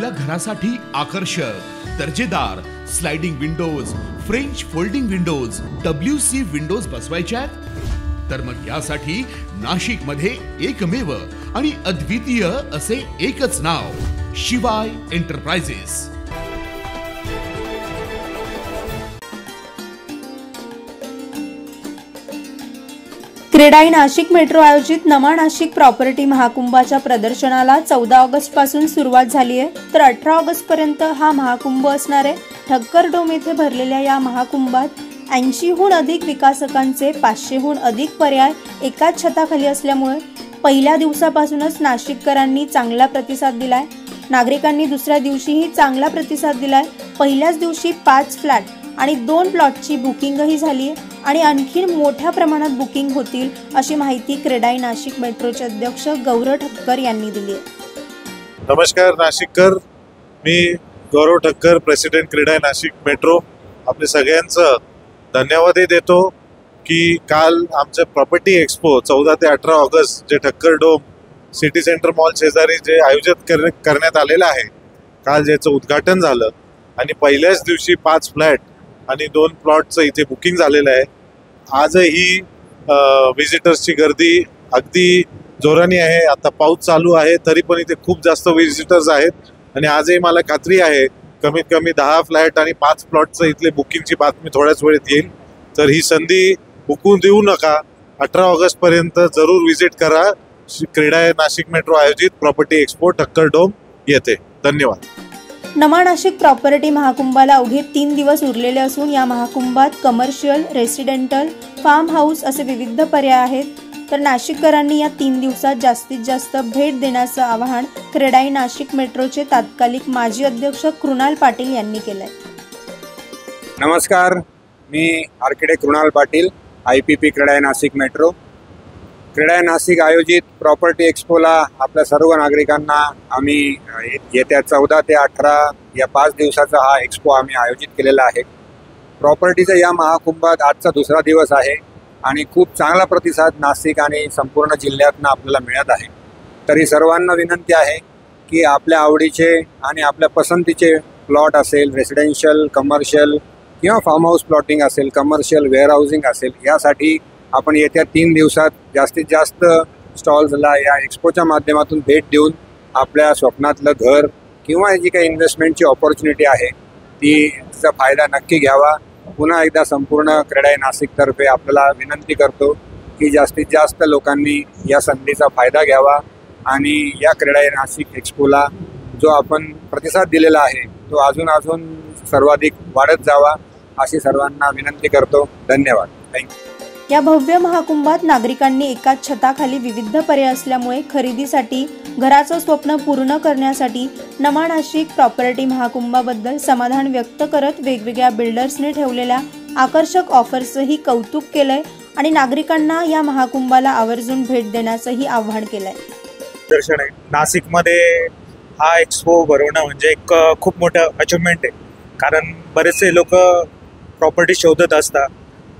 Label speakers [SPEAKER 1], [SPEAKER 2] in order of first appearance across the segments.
[SPEAKER 1] आपल्या घरासाठी आकर्षक दर्जेदार sliding windows, French folding windows, WC windows बसवायच्यात, तर मग यासाठी नाशिक मध्ये एकमेव आणि अद्वितीय असे एकच नाव, शिवाय एंटरप्राइजेस।
[SPEAKER 2] क्रेडाई नाशिक मेट्रो आयोजित नमा नाशिक प्रॉपर्टी महाकुंभाच्या प्रदर्शनाला 14 ऑगस्ट पासून सुरुवात झाली आहे, तर 18 ऑगस्ट पर्यंत हा महाकुंभ असणार आहे। ठक्कर डोम येथे भरलेल्या या महाकुंभात 80हून अधिक विकासकांचे 500हून अधिक पर्याय एकाच छताखाली असल्यामुळे पहिल्या दिवसापासूनच नाशिककरांनी चांगला प्रतिसाद दिलाय। नागरिकांनी दुसऱ्या दिवशीही चांगला प्रतिसाद दिलाय। पहिल्याच दिवशी 5 फ्लॅट आणि 2 प्लॉटची बुकिंगही झाली आहे आणि आणखी मोठ्या प्रमाणात बुकिंग होतील अशी माहिती क्रेडाई नाशिक मेट्रोचे अध्यक्ष गौरव ठक्कर यांनी दिली आहे।
[SPEAKER 3] नमस्कार नाशिककर, मी गौरव ठक्कर, प्रेसिडेंट क्रेडाई नाशिक मेट्रो। आपले सगळ्यांचं धन्यवादही देतो की काल आमचं प्रॉपर्टी एक्सपो 14 ते 18 ऑगस्ट जे Thakkar dome city centre mall शेजारी जे आयोजित करण्यात आलेलं आहे, काल ज्याचं उद्घाटन झालं आणि पहिल्याच दिवशी 5 फ्लॅट आणि 2 प्लॉटचं इथे बुकिंग झालेलं आहे। आजही विजिटर्सची गर्दी अगदी जोराने आहे। आता पाऊस चालू आहे तरी पण इथे खूप जास्त विजिटर्स आहेत आणि आजही मला खात्री आहे कमीत कमी 10 फ्लॅट आणि 5 प्लॉटचं इथले बुकिंगची बातमी थोड्याच वेळेत येईल। तर ही संधी हुकून देऊ नका, 18 ऑगस्ट पर्यंत जरूर विजिट करा क्रेडाई नाशिक मेट्रो आयोजित प्रॉपर्टी एक्सपो ठक्कर डोम येथे। धन्यवाद।
[SPEAKER 2] नमा नाशिक प्रॉपर्टी महाकुंभाला अवघे 3 दिवस उरलेले असून या महाकुंभात कमर्शियल, रेसिडेंटल, फार्म हाऊस असे विविध पर्याय आहेत, तर नाशिककरांनी या 3 दिवसात जास्तीत जास्त भेट देण्याचं आवाहन क्रेडाई नाशिक मेट्रोचे तात्कालिक माजी अध्यक्ष कृणाल पाटील यांनी केलंय।
[SPEAKER 4] नमस्कार, मी architect Krunal Patil, IPP CREDAI Nashik metro. CREDAI Nashik आयोजित प्रॉपर्टी एक्सपोला आपल्या सर्व नागरिकांना आम्ही येत्या 14 ते 18 या 5 दिवसाचा हा एक्सपो आम्ही आयोजित केलेला आहे। प्रॉपर्टीचा या महाकुंभात आजचा दुसरा दिवस आहे आणि खूप चांगला प्रतिसाद नाशिक आणि संपूर्ण जिल्ह्यातनं आपल्याला मिळत आहे। तरी सर्वांना विनंती आहे की आपल्या आवडीचे आणि आपल्या पसंतीचे प्लॉट असेल, रेसिडेन्शियल, कमर्शियल किंवा फार्म हाऊस प्लॉटिंग असेल, कमर्शियल वेअरहाऊसिंग असेल, यासाठी आपण येत्या 3 दिवसात जास्तीत जास्त स्टॉल्सला या एक्सपोच्या माध्यमातून भेट देऊन आपल्या स्वप्नातलं घर किंवा जी काही इन्व्हेस्टमेंटची ऑपॉर्च्युनिटी आहे तिचा फायदा नक्की घ्यावा। पुन्हा एकदा संपूर्ण क्रेडाई नाशिकतर्फे आपल्याला विनंती करतो की जास्तीत जास्त लोकांनी या संधीचा फायदा घ्यावा आणि या क्रेडाई नाशिक एक्सपोला जो आपण प्रतिसाद दिलेला आहे तो अजून सर्वाधिक वाढत जावा अशी सर्वांना विनंती करतो। धन्यवाद। थँक्यू।
[SPEAKER 2] या भव्य महाकुंभात नागरिकांनी एकाच छताखाली विविध पर्याय असल्यामुळे खरेदीसाठी, घराचं स्वप्न पूर्ण करण्यासाठी नमा नाशिक प्रॉपर्टी महाकुंभाबद्दल समाधान व्यक्त करत वेगवेगळ्या बिल्डर्सने ठेवलेल्या आकर्षक ऑफर्सचंही कौतुक केलंय आणि नागरिकांना या महाकुंभाला आवर्जून भेट देण्याचंही आवाहन केलंय।
[SPEAKER 5] दर्शन आहे नाशिकमध्ये हा एक्सपो भरवणं म्हणजे एक खूप मोठं अचिव्हमेंट आहे, कारण बरेचसे लोक प्रॉपर्टी शोधत असतात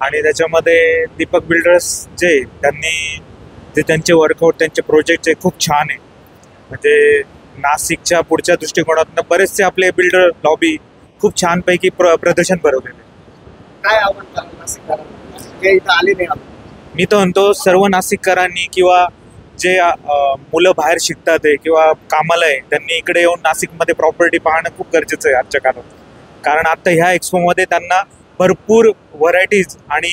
[SPEAKER 5] आणि त्याच्यामध्ये दीपक बिल्डर्स जे त्यांचे वर्कआउट, त्यांचे प्रोजेक्ट जे खूप छान आहे। म्हणजे नाशिकच्या पुढच्या दृष्टिकोनातून बरेचसे आपले बिल्डर लॉबी खूप छानपैकी प्रदर्शन भरवलेले।
[SPEAKER 6] काय आवडतं नाशिककरांना जे इथं आले नाही?
[SPEAKER 5] मी तर म्हणतो सर्व नाशिककरांनी किंवा जे मुलं बाहेर शिकतात आहे किंवा कामाला आहे त्यांनी इकडे येऊन नाशिकमध्ये प्रॉपर्टी पाहणं खूप गरजेचं आहे आजच्या काळात, कारण आता ह्या एक्सपोमध्ये त्यांना भरपूर व्हरायटीज आणि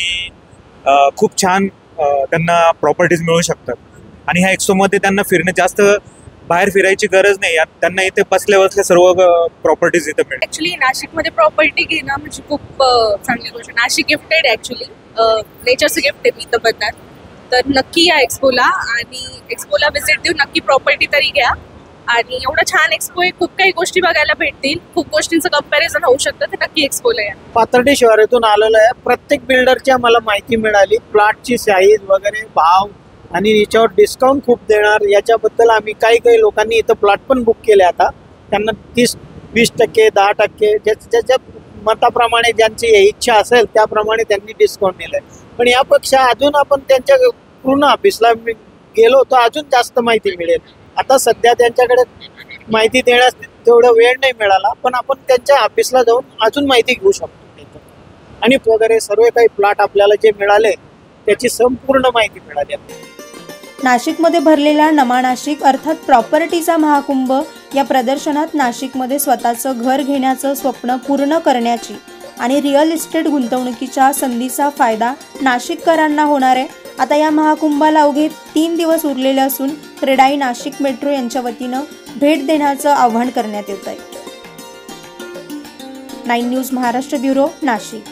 [SPEAKER 5] खूप छान त्यांना प्रॉपर्टीज मिळू शकतात आणि ह्या एक्सपोमध्ये त्यांना फिरणे जास्त बाहेर फिरायची गरज नाही, त्यांना इथे बसल्या बसल्या सर्व प्रॉपर्टीज इथे मिळतात।
[SPEAKER 7] ॲक्च्युली नाशिकमध्ये प्रॉपर्टी घेणं म्हणजे खूप चांगली गोष्ट। नाशिक गिफ्टेड ॲक्च्युली, नेचरचं गिफ्ट आहे मी तर म्हणणार, तर नक्की या एक्सपोला आणि एक्सपोला व्हिजिट देऊन नक्की प्रॉपर्टी तरी घ्या आणि एवढा छान एक्सपो आहे, खूप काही गोष्टी बघायला भेटतील, खूप गोष्टींचं कंपॅरिझन होऊ शकतं, तर नक्की एक्सपोला या।
[SPEAKER 6] पाथर्डी शहरातून आलेलो आहे, प्रत्येक बिल्डरची आम्हाला माहिती मिळाली, प्लॉटची साईज वगैरे, भाव आणि याच्यावर डिस्काउंट खूप देणार याच्याबद्दल आम्ही काही लोकांनी इथं प्लॉट पण बुक केले। आता त्यांना 30-20%, 10% ज्याच्या मताप्रमाणे ज्यांची इच्छा असेल त्याप्रमाणे त्यांनी डिस्काउंट दिलंय। पण यापेक्षा अजून आपण त्यांच्या पूर्ण ऑफिसला गेलो तर अजून जास्त माहिती मिळेल। आता सध्या त्यांच्याकडे माहिती देण्यास तेवढा वेळ नाही मिळाला, पण आपण त्यांच्या ऑफिसला जाऊन अजून माहिती घेऊ शकतो आणि वगैरे सर्व काही प्लॉट आपल्याला जे मिळाले त्याची संपूर्ण माहिती मिळाली.
[SPEAKER 2] नाशिकमध्ये भरलेला नमा नाशिक अर्थात प्रॉपर्टीचा महाकुंभ या प्रदर्शनात नाशिकमध्ये स्वतःचं घर घेण्याचं स्वप्न पूर्ण करण्याची आणि रिअल इस्टेट गुंतवणुकीच्या संधीचा फायदा नाशिककरांना होणार आहे. आता या महाकुंभाला अवघे 3 दिवस उरलेले असून क्रेडाई नाशिक मेट्रो यांच्या वतीनं भेट देण्याचं आवाहन करण्यात येत आहे. 9 न्यूज महाराष्ट्र ब्युरो, नाशिक.